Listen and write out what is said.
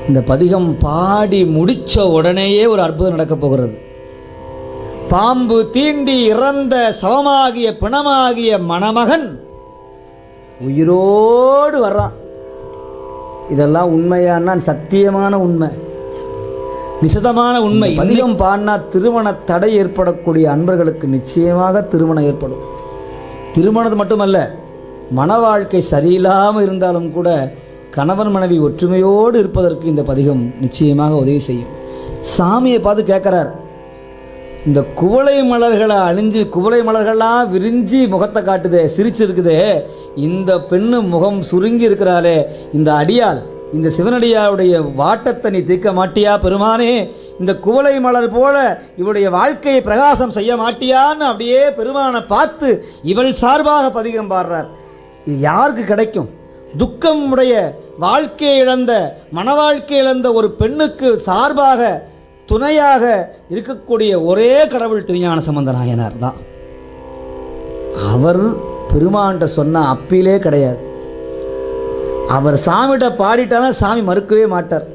இந்த பதிகம் பாடி முடித்த உடனேயே ஒரு அற்புதம் நடக்கப் போகிறது. பாம்பு தீண்டி இறந்த சவமாகிய பிணமாகிய மணமகன் உயிரோடு வர்றான். இதெல்லாம் உண்மையான சத்தியமான உண்மை, நிசதமான உண்மை. பதிகம் பாடினா திருமண தடை ஏற்படக்கூடிய அன்பர்களுக்கு நிச்சயமாக திருமணம் ஏற்படும். திருமணம் மட்டுமல்ல, மன வாழ்க்கை சரியில்லாமல் இருந்தாலும் கூட கணவன் மனைவி ஒற்றுமையோடு இருப்பதற்கு இந்த பதிகம் நிச்சயமாக உதவி செய்யும். சாமியை பார்த்து கேட்குறார், இந்த குவளை மலர்களை அழிஞ்சு குவளை மலர்கள்லாம் விரிஞ்சி முகத்தை காட்டுதே, சிரிச்சிருக்குதே, இந்த பெண்ணு முகம் சுருங்கி இருக்கிறாளே, இந்த அடியால், இந்த சிவனடியாருடைய வாட்டத்தை நீ தீர்க்க மாட்டியா பெருமானே? இந்த குவளை மலர் போல இவளுடைய வாழ்க்கையை பிரகாசம் செய்ய மாட்டியான்னு அப்படியே பெருமானை பார்த்து இவள் சார்பாக பதிகம் பாடுறார். இது யாருக்கு கிடைக்கும்? துக்கம் உடைய வாழ்க்கையை இழந்த, மன வாழ்க்கை இழந்த ஒரு பெண்ணுக்கு சார்பாக துணையாக இருக்கக்கூடிய ஒரே கடவுள் திருஞான சம்பந்த நாயனார் தான். அவர் பெருமான்கிட்ட சொன்ன அப்பிலே கிடையாது. அவர் சாமிகிட்ட பாடிட்டாலும் சாமி மறுக்கவே மாட்டார்.